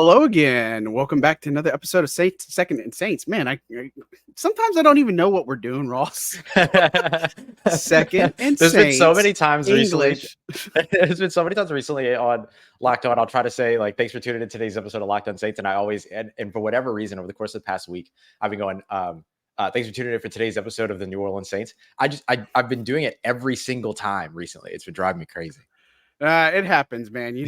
Hello again. Welcome back to another episode of Second and Saints. Man, I sometimes I don't even know what we're doing, Ross. Second and There's been so Saints many times recently. English. There's been so many times recently on Locked On. I'll try to say like, thanks for tuning in to today's episode of Locked On Saints. And I always, and for whatever reason, over the course of the past week, I've been going, thanks for tuning in for today's episode of the New Orleans Saints. I've been doing it every single time recently. It's been driving me crazy. It happens, man. You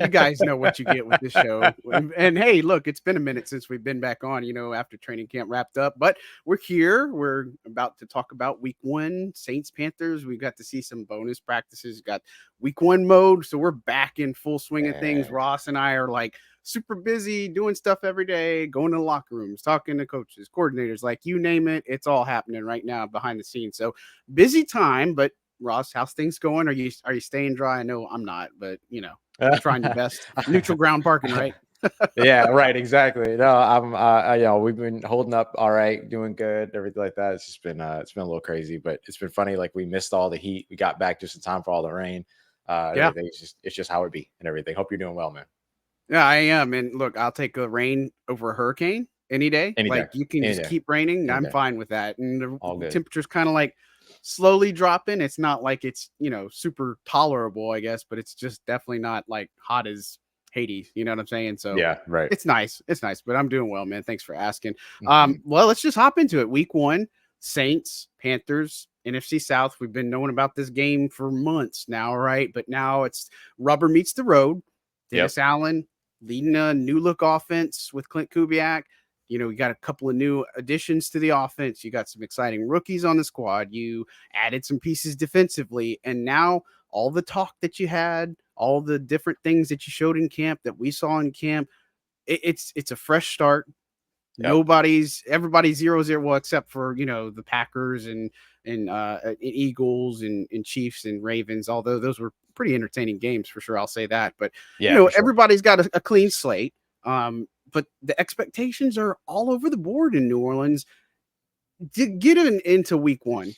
guys know what you get with this show. And hey, look, it's been a minute since we've been back on, after training camp wrapped up, but we're here. We're about to talk about week 1, Saints Panthers. We got to see some bonus practices, got week 1 mode. So we're back in full swing of things. Ross and I are like super busy doing stuff every day, going to the locker rooms, talking to coaches, coordinators, like you name it. It's all happening right now behind the scenes. So busy time, but Ross, how's things going? Are you staying dry? I know I'm not, but trying your best. Neutral ground parking, right? Yeah, right. Exactly. No, I'm we've been holding up all right, doing good, everything like that. It's just been it's been a little crazy, but it's been funny. Like we missed all the heat. We got back just in time for all the rain. Yeah. It's just how it be and everything. Hope you're doing well, man. Yeah, I am. And look, I'll take a rain over a hurricane any day. Any day. Like you can Any just day. keep raining. Any I'm day. fine with that. And All the good. temperature's kind of like slowly dropping. It's not like it's, super tolerable, I guess, but it's just definitely not like hot as Hades. You know what I'm saying? So Yeah, right. it's nice. It's nice, but I'm doing well, man. Thanks for asking. Mhm. Well, let's just hop into it. Week 1, Saints, Panthers, NFC South. We've been knowing about this game for months now, right? But now it's rubber meets the road. Dennis Allen leading a new look offense with Clint Kubiak. We got a couple of new additions to the offense. You got some exciting rookies on the squad. You added some pieces defensively. And now all the talk that you had, all the different things that you showed in camp that we saw in camp, it's a fresh start. Yep. Everybody's 0-0, well, except for the Packers and Eagles and Chiefs and Ravens, although those were pretty entertaining games for sure, I'll say that. But Yeah, for sure. everybody's got a clean slate. But the expectations are all over the board in New Orleans. To get into week 1,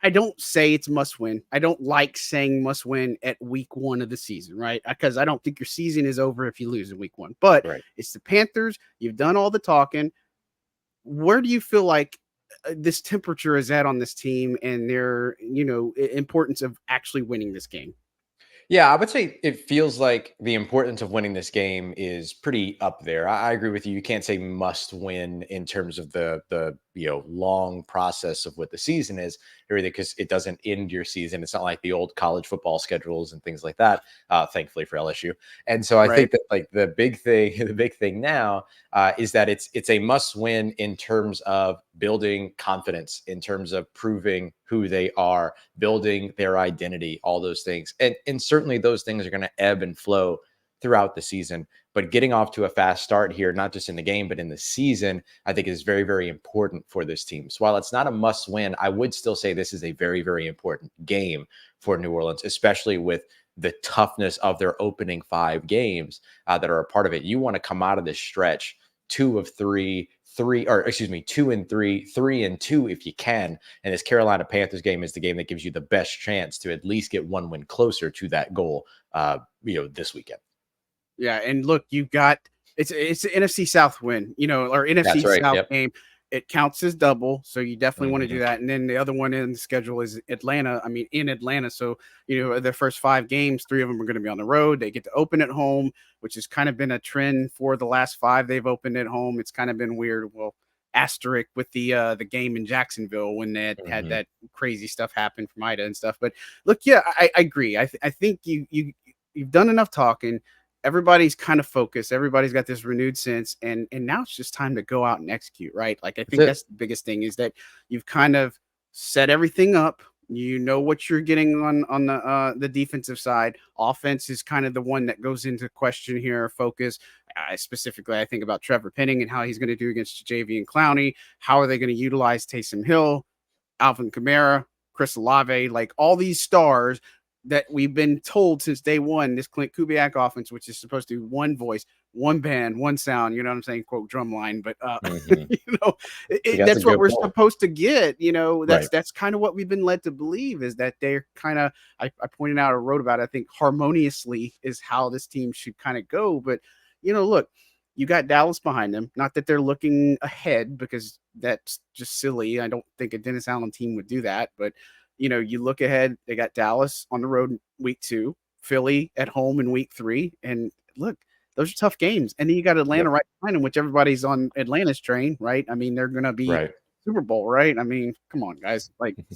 I don't say it's must win. I don't like saying must win at week 1 of the season, right? Because I don't think your season is over if you lose in week 1. But Right. it's the Panthers. You've done all the talking. Where do you feel like this temperature is at on this team and their, importance of actually winning this game? Yeah, I would say it feels like the importance of winning this game is pretty up there. I agree with you. You can't say must win in terms of the long process of what the season is, everything, because it doesn't end your season. It's not like the old college football schedules and things like that. Thankfully for LSU. And so I think that like the big thing now is that it's a must win in terms of building confidence, in terms of proving who they are, building their identity, all those things. And certainly those things are going to ebb and flow throughout the season. But getting off to a fast start here, not just in the game, but in the season, I think is very, very important for this team. So while it's not a must win, I would still say this is a very, very important game for New Orleans, especially with the toughness of their opening 5 games that are a part of it. You want to come out of this stretch 2 and 3, 3-2 if you can. And this Carolina Panthers game is the game that gives you the best chance to at least get one win closer to that goal, this weekend. Yeah, and look, you've got it's an NFC South win, or NFC South game. It counts as double, so you definitely want to do that. And then the other one in the schedule is Atlanta. I mean, in Atlanta, so their first 5 games, 3 of them are going to be on the road. They get to open at home, which has kind of been a trend for the last 5 they've opened at home. It's kind of been weird. Well, asterisk with the game in Jacksonville when they had that crazy stuff happen from Ida and stuff. But look, yeah, I agree. I think you've done enough talking. Everybody's kind of focused. Everybody's got this renewed sense, and now it's just time to go out and execute, right? Like I think that's the biggest thing is that you've kind of set everything up. You know what you're getting on the defensive side. Offense is kind of the one that goes into question here. Focus specifically, I think about Trevor Penning and how he's going to do against JV and Clowney. How are they going to utilize Taysom Hill, Alvin Kamara, Chris Olave, like all these stars that we've been told since day one, this Clint Kubiak offense, which is supposed to be one voice, one band, one sound, you know what I'm saying? Quote drumline, but that's what we're supposed to get. That's kind of what we've been led to believe is that they're kind of, I pointed out or wrote about it, I think harmoniously is how this team should kind of go. But look, you got Dallas behind them. Not that they're looking ahead, because that's just silly. I don't think a Dennis Allen team would do that. But, you look ahead, they got Dallas on the road in week 2, Philly at home in week 3. And look, those are tough games. And then you got Atlanta right behind them, which everybody's on Atlanta's train, right? I mean, they're going to be Super Bowl, right? I mean, come on, guys. Like, you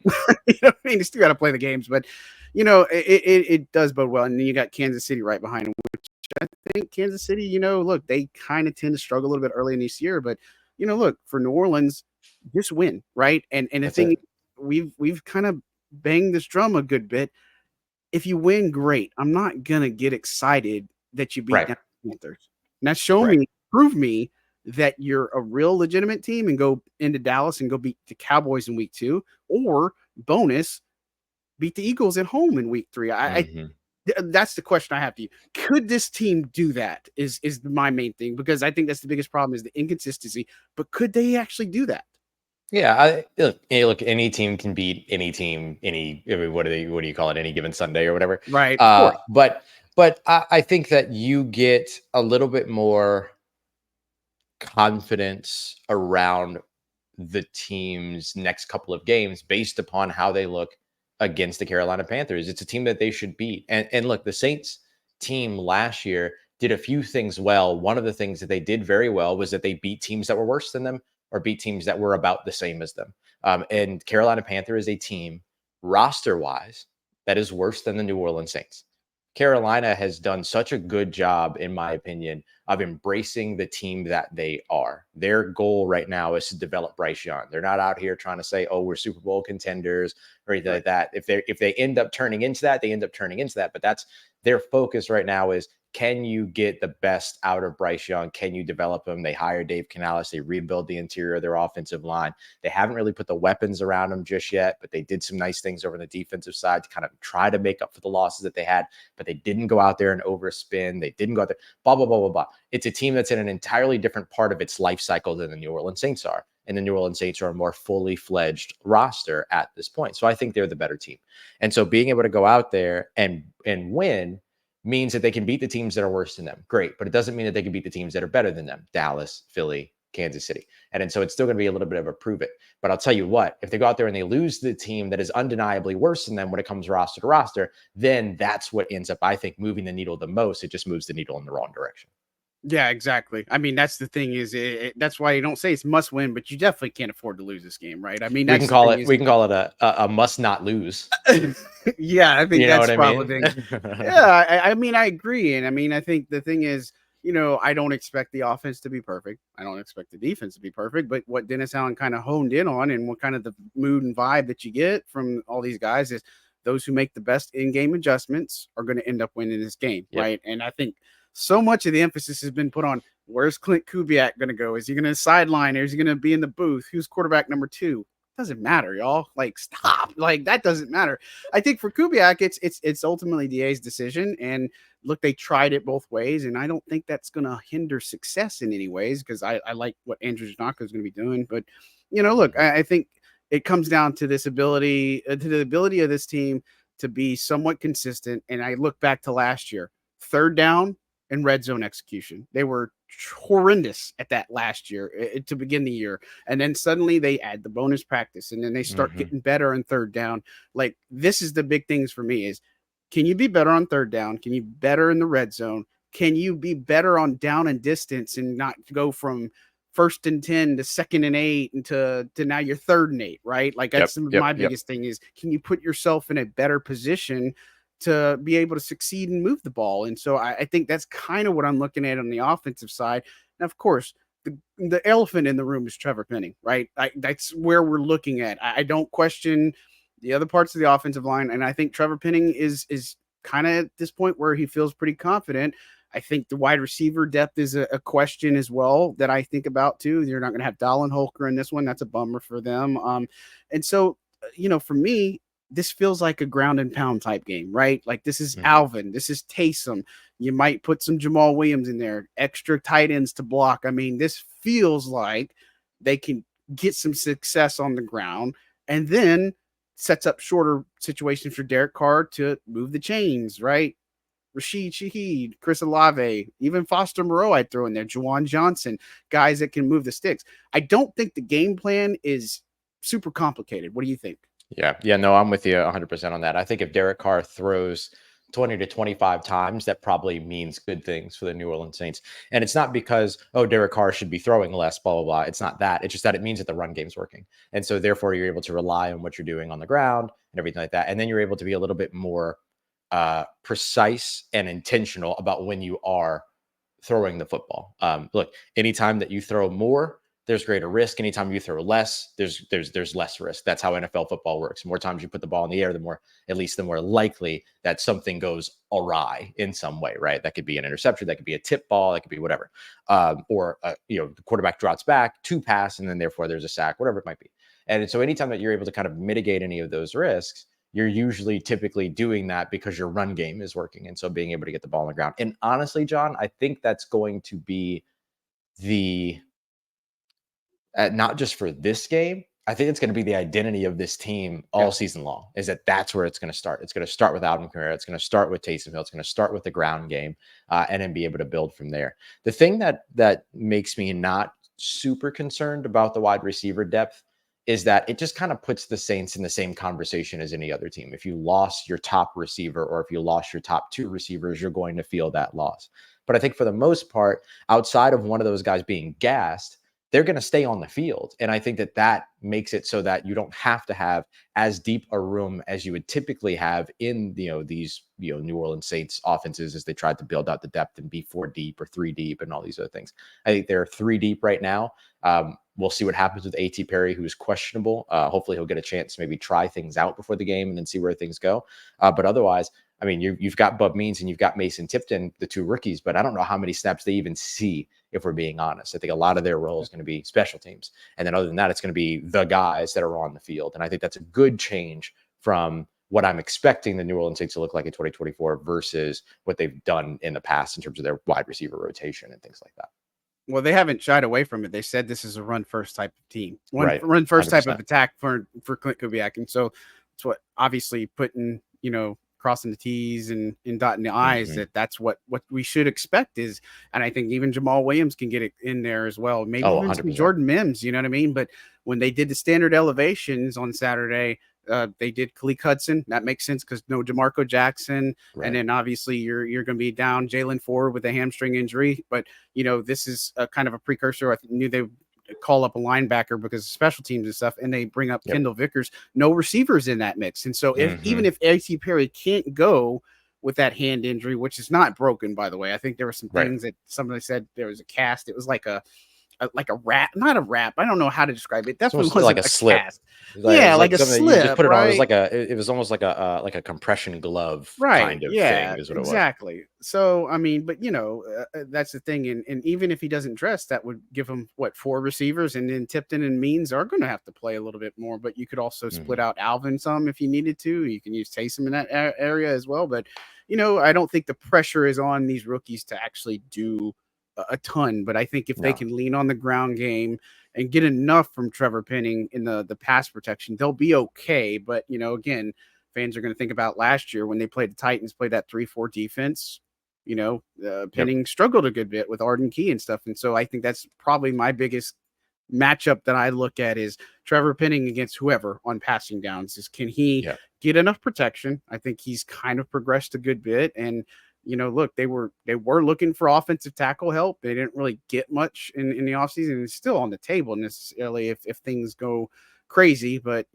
know what I mean? You still got to play the games, but it does bode well. And then you got Kansas City right behind them, which I think Kansas City, look, they kind of tend to struggle a little bit early in this year, but look, for New Orleans, just win, right? And the thing, we've kind of banged this drum a good bit. If you win, great. I'm not gonna get excited that you beat the Panthers. Now prove me that you're a real legitimate team and go into Dallas and go beat the Cowboys in week 2, or bonus, beat the Eagles at home in week 3. That's the question I have to you. Could this team do that? Is my main thing, because I think that's the biggest problem, is the inconsistency. But could they actually do that? Yeah, look, any team can beat any team. What do you call it? Any given Sunday or whatever. Right. But I think that you get a little bit more confidence around the team's next couple of games based upon how they look against the Carolina Panthers. It's a team that they should beat. And look, the Saints team last year did a few things well. One of the things that they did very well was that they beat teams that were worse than them, or beat teams that were about the same as them. And Carolina Panther is a team, roster-wise, that is worse than the New Orleans Saints. Carolina has done such a good job, in my opinion, of embracing the team that they are. Their goal right now is to develop Bryce Young. They're not out here trying to say, "Oh, we're Super Bowl contenders," or anything like that. If they end up turning into that, they end up turning into that. But that's their focus right now, is, can you get the best out of Bryce Young? Can you develop him? They hired Dave Canales. They rebuild the interior of their offensive line. They haven't really put the weapons around him just yet, but they did some nice things over on the defensive side to kind of try to make up for the losses that they had. But they didn't go out there and overspin. They didn't go out there, blah, blah, blah, blah, blah. It's a team that's in an entirely different part of its life cycle than the New Orleans Saints are. And the New Orleans Saints are a more fully fledged roster at this point. So I think they're the better team. And so being able to go out there and win means that they can beat the teams that are worse than them. Great. But it doesn't mean that they can beat the teams that are better than them. Dallas, Philly, Kansas City. And so it's still going to be a little bit of a prove it. But I'll tell you what, if they go out there and they lose the team that is undeniably worse than them when it comes roster to roster, then that's what ends up, I think, moving the needle the most. It just moves the needle in the wrong direction. Yeah, exactly. I mean, that's the thing, is that's why you don't say it's must win, but you definitely can't afford to lose this game, right? I mean, we can call it a must not lose. Yeah, I think that's probably the thing. Yeah, I mean, I agree. And I mean, I think the thing is, I don't expect the offense to be perfect. I don't expect the defense to be perfect. But what Dennis Allen kind of honed in on, and what kind of the mood and vibe that you get from all these guys, is those who make the best in-game adjustments are going to end up winning this game, right? And I think so much of the emphasis has been put on, where's Clint Kubiak going to go? Is he going to sideline, or is he going to be in the booth? Who's quarterback number 2? Doesn't matter, y'all. Like, stop. Like, that doesn't matter. I think for Kubiak, it's ultimately DA's decision. And look, they tried it both ways, and I don't think that's going to hinder success in any ways, because I like what Andrew Janaka is going to be doing. But look, I think it comes down to this ability, to the ability of this team to be somewhat consistent. And I look back to last year, third down and red zone execution. They were horrendous at that last year to begin the year. And then suddenly they add the bonus practice, and then they start getting better on third down. Like, this is the big things for me, is, can you be better on third down? Can you be better in the red zone? Can you be better on down and distance, and not go from 1st and 10 to 2nd and 8 and to now you're 3rd and 8, right? Like, that's my biggest thing, is, can you put yourself in a better position to be able to succeed and move the ball? And so I think that's kind of what I'm looking at on the offensive side. And of course, the elephant in the room is Trevor Penning, right? That's where we're looking at. I don't question the other parts of the offensive line. And I think Trevor Penning is kind of at this point where he feels pretty confident. I think the wide receiver depth is a question as well that I think about too. You're not going to have Dallin Holker in this one. That's a bummer for them. And so, for me, this feels like a ground and pound type game, right? Like, this is Alvin, this is Taysom. You might put some Jamal Williams in there, extra tight ends to block. I mean, this feels like they can get some success on the ground, and then sets up shorter situations for Derek Carr to move the chains, right? Rashid Shaheed, Chris Olave, even Foster Moreau I'd throw in there, Juwan Johnson, guys that can move the sticks. I don't think the game plan is super complicated. What do you think? Yeah, no, I'm with you 100% on that. I think if Derek Carr throws 20 to 25 times, that probably means good things for the New Orleans Saints. And it's not because, oh, Derek Carr should be throwing less, blah, blah, blah. It's not that. It's just that it means that the run game's working. And so therefore you're able to rely on what you're doing on the ground and everything like that. And then you're able to be a little bit more precise and intentional about when you are throwing the football. Look, anytime that you throw more, there's greater risk. Anytime you throw less, there's less risk. That's how NFL football works. The more times you put the ball in the air, the more likely that something goes awry in some way, right? That could be an interception, that could be a tip ball, that could be whatever. Or the quarterback drops back to pass, and then therefore there's a sack, whatever it might be. And so anytime that you're able to kind of mitigate any of those risks, you're usually typically doing that because your run game is working. And so being able to get the ball on the ground. And honestly, John, I think that's going to be the not just for this game. I think it's going to be the identity of this team all season long, is that's where it's going to start. It's going to start with Alvin Kamara. It's going to start with Taysom Hill. It's going to start with the ground game and then be able to build from there. The thing that makes me not super concerned about the wide receiver depth is that it just kind of puts the Saints in the same conversation as any other team. If you lost your top receiver or if you lost your top two receivers, you're going to feel that loss. But I think for the most part, outside of one of those guys being gassed, they're going to stay on the field. And I think that makes it so that you don't have to have as deep a room as you would typically have in, these, New Orleans Saints offenses as they tried to build out the depth and be 4 deep or 3 deep and all these other things. I think they're 3 deep right now. We'll see what happens with A.T. Perry, who's questionable. Hopefully he'll get a chance to maybe try things out before the game and then see where things go. But otherwise, I mean, you've got Bub Means and you've got Mason Tipton, the 2 rookies, but I don't know how many snaps they even see, if we're being honest. I think a lot of their role is going to be special teams. And then other than that, it's going to be the guys that are on the field. And I think that's a good change from what I'm expecting the New Orleans Saints to look like in 2024 versus what they've done in the past in terms of their wide receiver rotation and things like that. Well, they haven't shied away from it. They said this is a run first type of team, run first 100%. Type of attack for Clint Kubiak. And so it's what obviously putting, crossing the T's and dotting the I's, that's what we should expect is. And I think even Jamal Williams can get it in there as well. Maybe even some Jordan Mims, you know what I mean? But when they did the standard elevations on Saturday, they did Khaleke Hudson. That makes sense because no DeMarco Jackson. Right. And then obviously you're going to be down Jalen Ford with a hamstring injury. But, this is a kind of a precursor. I knew they would call up a linebacker because of special teams and stuff, and they bring up Kendall Vickers. No receivers in that mix. And so even if A.T. Perry can't go with that hand injury, which is not broken, by the way, I think there were some things that somebody said there was a cast. It was like a wrap, not a wrap. I don't know how to describe it. Definitely wasn't like a slip. Cast. Like a slip. You just put it on. It was it was almost like a compression glove kind of thing. Is what exactly. It was. So I mean, but that's the thing. And even if he doesn't dress, that would give him 4 receivers, and then Tipton and Means are going to have to play a little bit more. But you could also split out Alvin some if you needed to. You can use Taysom in that area as well. But I don't think the pressure is on these rookies to actually do a ton, but I think if they can lean on the ground game and get enough from Trevor Penning in the pass protection, they'll be okay. But again, fans are going to think about last year when they played the Titans, played that 3-4 defense. Penning struggled a good bit with Arden Key and stuff, and so I think that's probably my biggest matchup that I look at is Trevor Penning against whoever on passing downs. Is can he get enough protection? I think he's kind of progressed a good bit, and look, they were looking for offensive tackle help. They didn't really get much in the offseason. It's still on the table necessarily if things go crazy. But,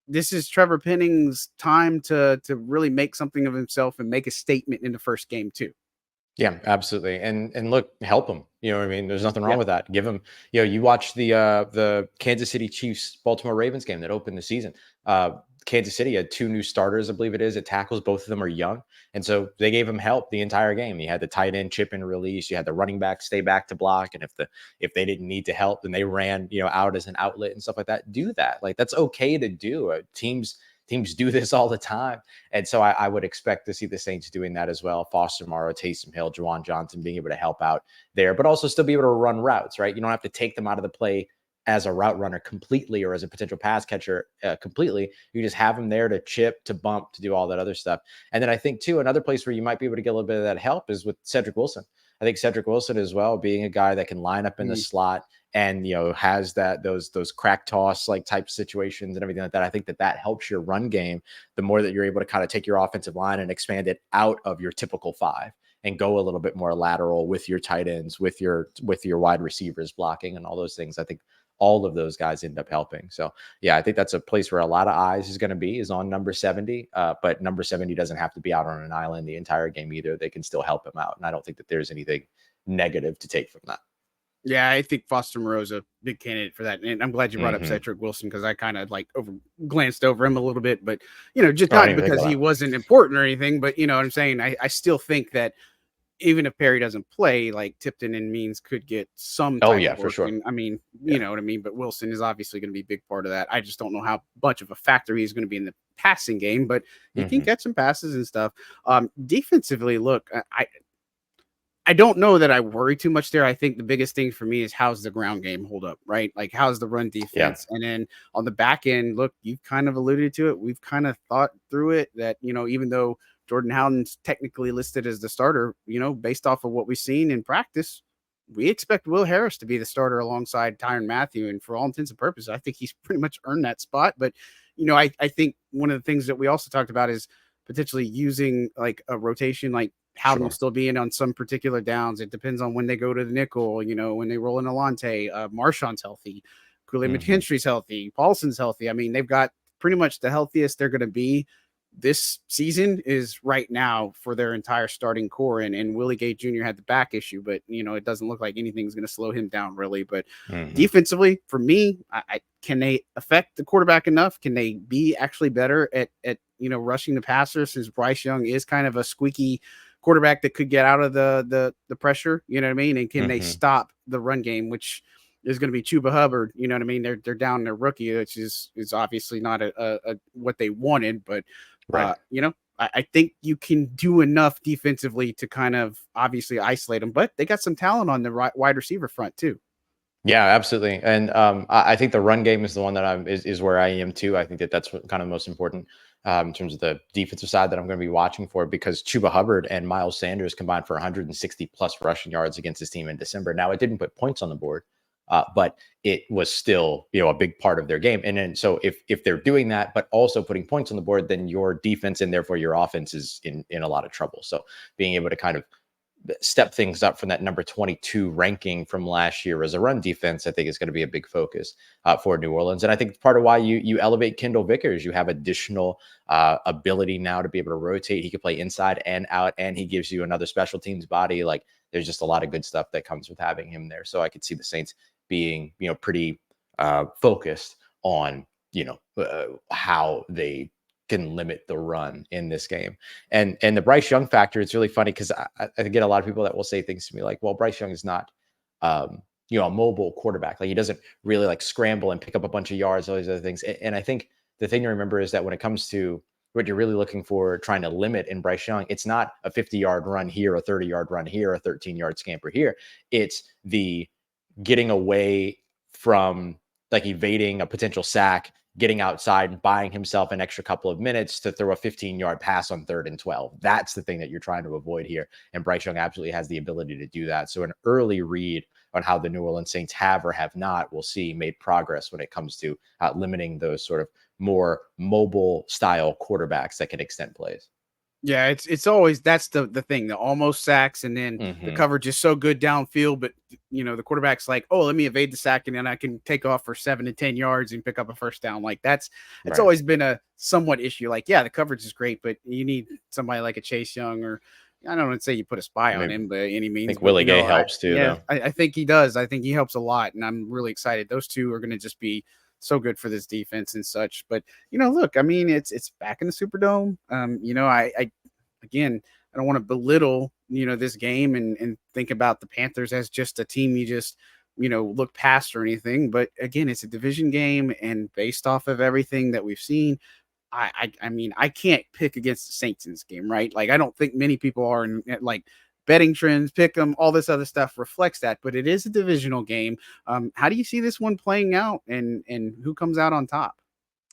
this is Trevor Penning's time to really make something of himself and make a statement in the first game too. Yeah, absolutely. And look, help him. You know what I mean? There's nothing wrong with that. Give him, you watch the Kansas City Chiefs, Baltimore Ravens game that opened the season. Kansas City had 2 new starters, I believe it is, at tackles. Both of them are young. And so they gave him help the entire game. You had the tight end chip and release. You had the running back stay back to block. And if they didn't need to help, then they ran, out as an outlet and stuff like that. Do that. Like, that's okay to do. Teams do this all the time. And so I would expect to see the Saints doing that as well. Foster Moreau, Taysom Hill, Juwan Johnson being able to help out there, but also still be able to run routes, right? You don't have to take them out of the play as a route runner completely, or as a potential pass catcher completely. You just have him there to chip, to bump, to do all that other stuff. And then I think too, another place where you might be able to get a little bit of that help is with Cedric Wilson. I think Cedric Wilson as well, being a guy that can line up in the slot and, has those crack toss like type situations and everything like that. I think that helps your run game the more that you're able to kind of take your offensive line and expand it out of your typical 5 and go a little bit more lateral with your tight ends, with your wide receivers blocking and all those things. I think all of those guys end up helping. So yeah, I think that's a place where a lot of eyes is going to be, is on number 70. But number 70 doesn't have to be out on an island the entire game either. They can still help him out. And I don't think that there's anything negative to take from that. Yeah, I think Foster Moreau's a big candidate for that. And I'm glad you brought up Cedric Wilson, because I kind of like glanced over him a little bit, but just not because he wasn't important or anything, but you know what I'm saying? I still think that even if Perry doesn't play, like Tipton and Means could get some type of work. For sure. And, I mean, you know what I mean? But Wilson is obviously going to be a big part of that. I just don't know how much of a factor he's going to be in the passing game, but he can catch some passes and stuff. Defensively, look, I don't know that I worry too much there. I think the biggest thing for me is how's the ground game hold up, right? Like how's the run defense? And then on the back end, look, you've kind of alluded to it. We've kind of thought through it that, even though Jordan Howden's technically listed as the starter, based off of what we've seen in practice, we expect Will Harris to be the starter alongside Tyrann Mathieu. And for all intents and purposes, I think he's pretty much earned that spot. But, I think one of the things that we also talked about is potentially using like a rotation, like Howden will still be in on some particular downs. It depends on when they go to the nickel, when they roll in Alante, Marshawn's healthy, Kool-Aid McKinstry's healthy, Paulson's healthy. I mean, they've got pretty much the healthiest they're going to be this season is right now for their entire starting core. And Willie Gay Jr. had the back issue, but it doesn't look like anything's going to slow him down really. But defensively, for me, can they affect the quarterback enough? Can they be actually better at rushing the passer, since Bryce Young is kind of a squeaky quarterback that could get out of the pressure, you know what I mean? And can they stop the run game, which is going to be Chuba Hubbard, you know what I mean? They're down their rookie, which is obviously not a what they wanted, but I think you can do enough defensively to kind of obviously isolate them, but they got some talent on the wide receiver front too. Yeah, absolutely. And I think the run game is the one that is where I am too. I think that's kind of most important in terms of the defensive side that I'm going to be watching for, because Chuba Hubbard and Miles Sanders combined for 160 plus rushing yards against his team in December. Now, it didn't put points on the board, but it was still, a big part of their game. And then, so if they're doing that, but also putting points on the board, then your defense and therefore your offense is in a lot of trouble. So being able to kind of step things up from that number 22 ranking from last year as a run defense, I think is going to be a big focus for New Orleans. And I think part of why you elevate Kendall Vickers, you have additional ability now to be able to rotate. He can play inside and out, and he gives you another special teams body. Like, there's just a lot of good stuff that comes with having him there. So I could see the Saints being, pretty focused on, how they can limit the run in this game. And the Bryce Young factor, it's really funny because I get a lot of people that will say things to me like, well, Bryce Young is not, a mobile quarterback. Like, he doesn't really like scramble and pick up a bunch of yards, all these other things. And I think the thing to remember is that when it comes to what you're really looking for, trying to limit in Bryce Young, it's not a 50-yard run here, a 30-yard run here, a 13-yard scamper here. It's the getting away from like evading a potential sack, getting outside and buying himself an extra couple of minutes to throw a 15-yard pass on 3rd and 12. That's the thing that you're trying to avoid here. And Bryce Young absolutely has the ability to do that. So an early read on how the New Orleans Saints have or have not, we'll see, made progress when it comes to limiting those sort of more mobile style quarterbacks that can extend plays. Yeah, it's always, that's the thing, the almost sacks, and then the coverage is so good downfield, but the quarterback's like, oh, let me evade the sack and then I can take off for 7 to 10 yards and pick up a first down. Like, it's always been a somewhat issue. Like, yeah, the coverage is great, but you need somebody like a Chase Young, or I don't want to say you put a spy on him by any means. I think Willie Gay helps too. Yeah, I think he does. I think he helps a lot, and I'm really excited. Those two are going to just be so good for this defense and such. But look, I mean, it's back in the Superdome. Again, I don't want to belittle this game and think about the Panthers as just a team you just look past or anything. But again, it's a division game, and based off of everything that we've seen, I mean, I can't pick against the Saints in this game, right? Like, I don't think many people are, like, betting trends, pick them, all this other stuff reflects that. But it is a divisional game. How do you see this one playing out, and who comes out on top?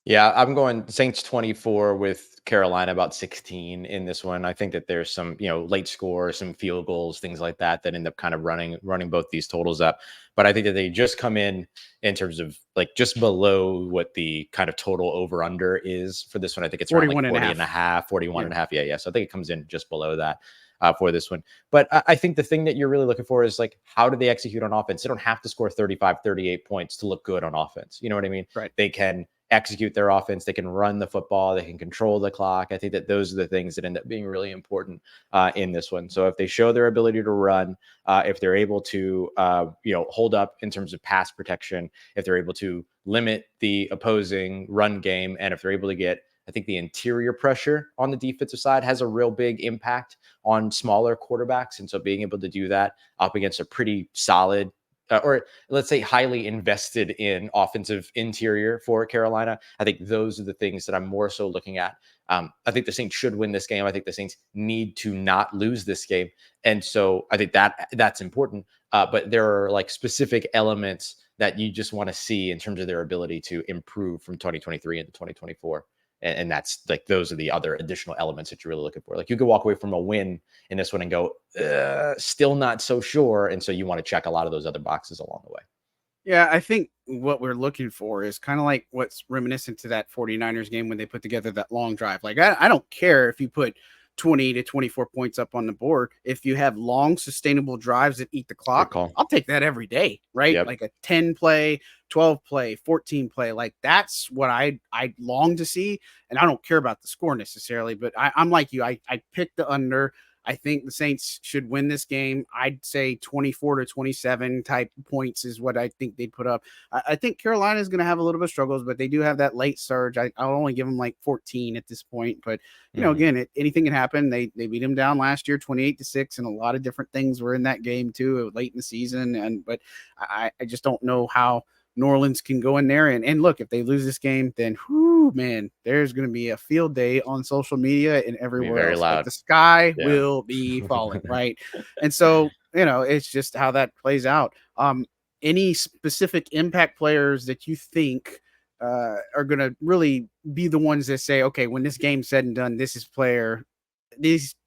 Yeah, I'm going Saints 24 with Carolina about 16 in this one. I think that there's some, late score, some field goals, things like that end up kind of running both these totals up. But I think that they just come in terms of like just below what the kind of total over under is for this one. I think it's around like 40 and a half, 41 and a half. Yeah. So I think it comes in just below that. For this one. But I think the thing that you're really looking for is like, how do they execute on offense? They don't have to score 35, 38 points to look good on offense. You know what I mean? Right. They can execute their offense. They can run the football. They can control the clock. I think that those are the things that end up being really important in this one. So if they show their ability to run, if they're able to, hold up in terms of pass protection, if they're able to limit the opposing run game, and if they're able to get, I think the interior pressure on the defensive side has a real big impact on smaller quarterbacks. And so being able to do that up against a pretty solid or let's say highly invested in offensive interior for Carolina, I think those are the things that I'm more so looking at. I think the Saints should win this game. I think the Saints need to not lose this game. And so I think that's important. But there are like specific elements that you just want to see in terms of their ability to improve from 2023 into 2024. And that's like, those are the other additional elements that you're really looking for. Like you could walk away from a win in this one and go, still not so sure. And so you want to check a lot of those other boxes along the way. Yeah, I think what we're looking for is kind of like what's reminiscent to that 49ers game when they put together that long drive. Like, I don't care if you put 20 to 24 points up on the board. If you have long, sustainable drives that eat the clock, I'll take that every day, right? Yep. Like a 10 play, 12 play, 14 play. Like that's what I long to see. And I don't care about the score necessarily, but I'm like you. I picked the under. I think the Saints should win this game. I'd say 24 to 27 type points is what I think they'd put up. I think Carolina is going to have a little bit of struggles, but they do have that late surge. I'll only give them like 14 at this point. But, again, anything can happen. They beat them down last year 28-6, and a lot of different things were in that game too, late in the season. But I just don't know how New Orleans can go in there and look, if they lose this game, then man, there's going to be a field day on social media and everywhere else. Like the sky will be falling, right? And so, it's just how that plays out. Any specific impact players that you think are going to really be the ones that say, okay, when this game's said and done, these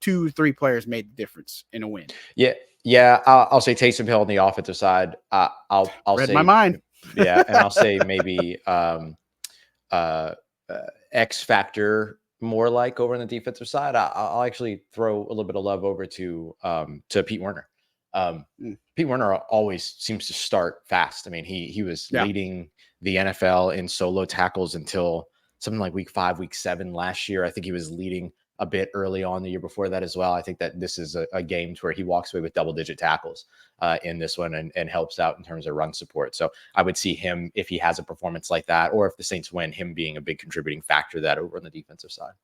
2-3 players made the difference in a win? Yeah. I'll say Taysom Hill on the offensive side. I'll read say my mind. Yeah, and I'll say maybe X factor more like over on the defensive side. I'll actually throw a little bit of love over to Pete Werner. Pete Werner always seems to start fast. I mean, he was leading the NFL in solo tackles until something like week 5, week 7 last year. I think he was leading a bit early on the year before that as well. I think that this is a game where he walks away with double-digit tackles in this one and helps out in terms of run support. So I would see him, if he has a performance like that, or if the Saints win, him being a big contributing factor that over on the defensive side.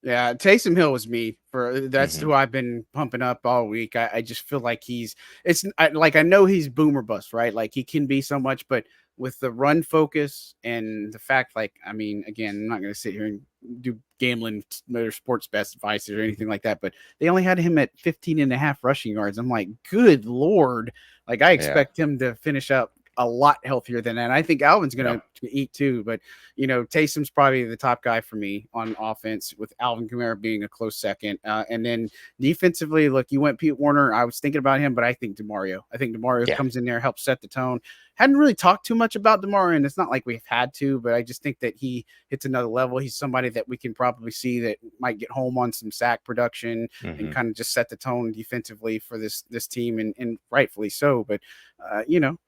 Yeah, Taysom Hill was me that's who I've been pumping up all week. I just feel like I know he's boomer bust, right? Like he can be so much, but with the run focus and the fact, like, I mean, again, I'm not going to sit here and do gambling or sports best advice or anything like that, but they only had him at 15.5 rushing yards. I'm like, good Lord. Like I expect him to finish up a lot healthier than that. I think Alvin's going to eat too, but Taysom's probably the top guy for me on offense, with Alvin Kamara being a close second. And then defensively, look, you went Pete Werner. I was thinking about him, but I think DeMario comes in there, helps set the tone. Hadn't really talked too much about DeMario, and it's not like we've had to, but I just think that he hits another level. He's somebody that we can probably see that might get home on some sack production and kind of just set the tone defensively for this team, and rightfully so. But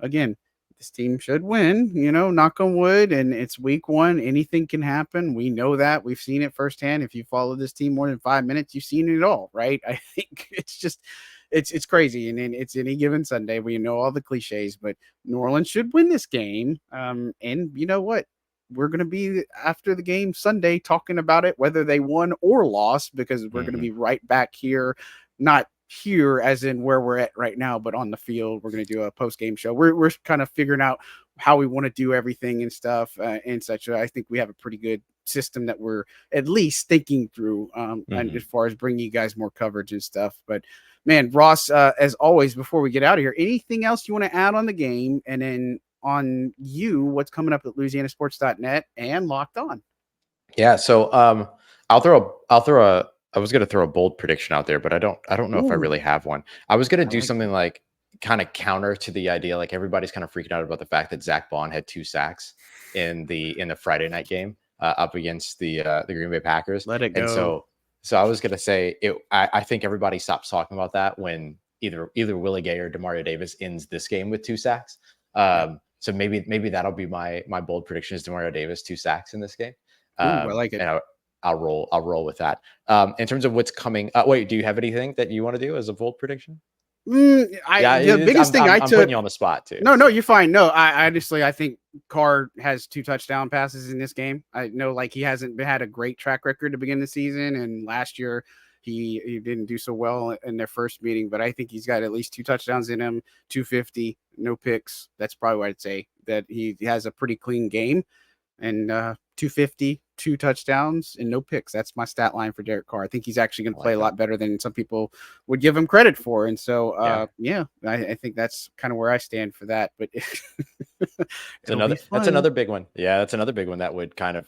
again, this team should win, knock on wood, and it's week 1. Anything can happen. We know that. We've seen it firsthand. If you follow this team more than 5 minutes, you've seen it all, right? I think it's just, it's crazy. And then it's any given Sunday. We know all the cliches, but New Orleans should win this game. And you know what? We're going to be after the game Sunday talking about it, whether they won or lost, because we're going to be right back here, not here as in where we're at right now, but on the field. We're going to do a post-game show. We're kind of figuring out how we want to do everything and stuff and such. I think we have a pretty good system that we're at least thinking through, and as far as bringing you guys more coverage and stuff. But man, Ross, as always, before we get out of here, anything else you want to add on the game? And then on what's coming up at LouisianaSports.net and Locked On? Yeah. So I was going to throw a bold prediction out there, but I don't know if I really have one. I was going to do something like kind of counter to the idea. Like everybody's kind of freaking out about the fact that Zach Bond had 2 sacks in the Friday night game up against the Green Bay Packers. Let it go. And so I was going to say I think everybody stops talking about that when either Willie Gay or Demario Davis ends this game with 2 sacks. So maybe that'll be my bold prediction is Demario Davis 2 sacks in this game. I like it. And I'll roll with that. In terms of what's coming. Wait, do you have anything that you want to do as a bold prediction? The biggest thing I took. I'm putting you on the spot too. No, you're fine. No, I honestly, I think Carr has 2 touchdown passes in this game. I know, like, he hasn't had a great track record to begin the season, and last year he didn't do so well in their first meeting. But I think he's got at least 2 touchdowns in him, 250, no picks. That's probably what I'd say. That he has a pretty clean game, and 250. 2 touchdowns and no picks. That's my stat line for Derek Carr. I think he's actually going to play a lot better than some people would give him credit for. And so, I think that's kind of where I stand for that. But that's another big one. Yeah, that's another big one that would kind of,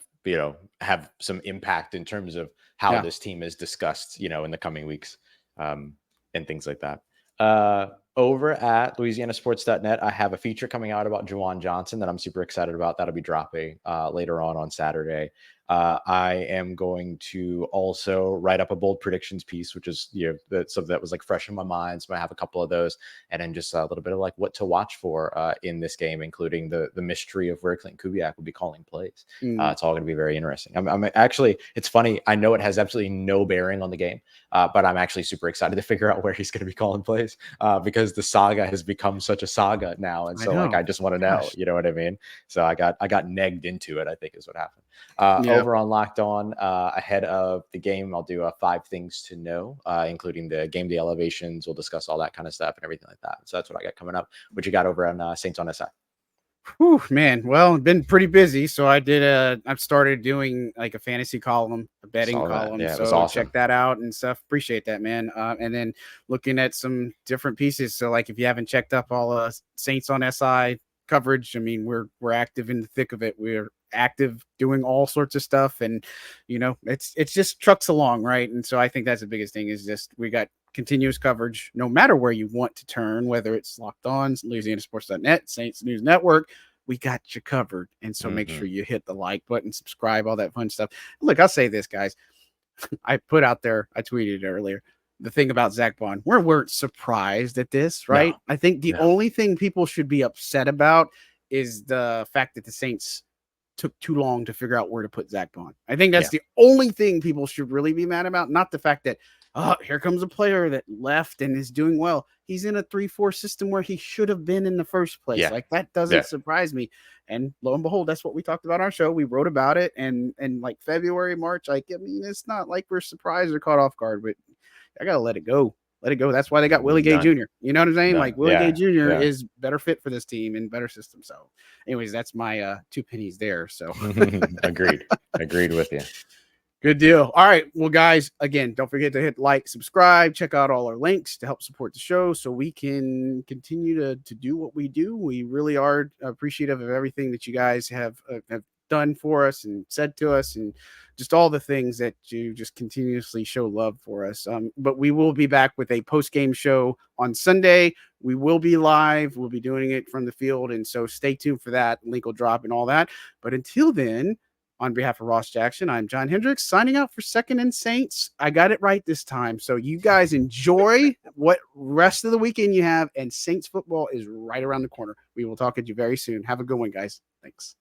have some impact in terms of how this team is discussed, in the coming weeks, and things like that. Over at LouisianaSports.net, I have a feature coming out about Juwan Johnson that I'm super excited about. That'll be dropping later on Saturday. I am going to also write up a bold predictions piece, which is, something that was like fresh in my mind. So I have a couple of those, and then just a little bit of like what to watch for in this game, including the mystery of where Clinton Kubiak will be calling plays. It's all going to be very interesting. I'm actually, it's funny. I know it has absolutely no bearing on the game, but I'm actually super excited to figure out where he's going to be calling plays because the saga has become such a saga now. And so I just want to know, you know what I mean? So I got negged into it, I think is what happened. Over on Locked On, ahead of the game, I'll do 5 things to know, including the game day elevations. We'll discuss all that kind of stuff and everything like that. So that's what I got coming up. What you got over on Saints on SI? Whew, man. Well, I've been pretty busy. So I've started doing like a fantasy column, a betting column. Yeah, so awesome. Check that out and stuff. Appreciate that, man. And then looking at some different pieces. So like if you haven't checked up all Saints on SI coverage, I mean, we're active in the thick of it. We're active doing all sorts of stuff, and it's just trucks along, right? And so I think that's the biggest thing is just we got continuous coverage no matter where you want to turn, whether it's Locked On, LouisianaSports.net, Saints News Network. We got you covered. And so make sure you hit the like button, subscribe, all that fun stuff. Look, I'll say this, guys. I put out there, I tweeted it earlier, the thing about Zach Bond. We weren't surprised at this, right? No, I think the only thing people should be upset about is the fact that the Saints took too long to figure out where to put Zach Bond. I think that's the only thing people should really be mad about. Not the fact that, here comes a player that left and is doing well. He's in a 3-4 system where he should have been in the first place. Like that doesn't surprise me. And lo and behold, that's what we talked about on our show. We wrote about it and like February, March, it's not like we're surprised or caught off guard, but I got to let it go. Let it go. That's why they got Willie Gay Jr. You know what I'm saying? Like Willie Gay Jr. is better fit for this team and better system. So anyways, that's my 2 pennies there. So Agreed with you. Good deal. All right. Well, guys, again, don't forget to hit like, subscribe, check out all our links to help support the show so we can continue to do what we do. We really are appreciative of everything that you guys have done for us and said to us and just all the things that you just continuously show love for us. But we will be back with a post-game show on Sunday. We will be live. We'll be doing it from the field. And so stay tuned for that. Link will drop and all that. But until then, on behalf of Ross Jackson, I'm John Hendricks signing out for Second and Saints. I got it right this time. So you guys enjoy what rest of the weekend you have. And Saints football is right around the corner. We will talk to you very soon. Have a good one, guys. Thanks.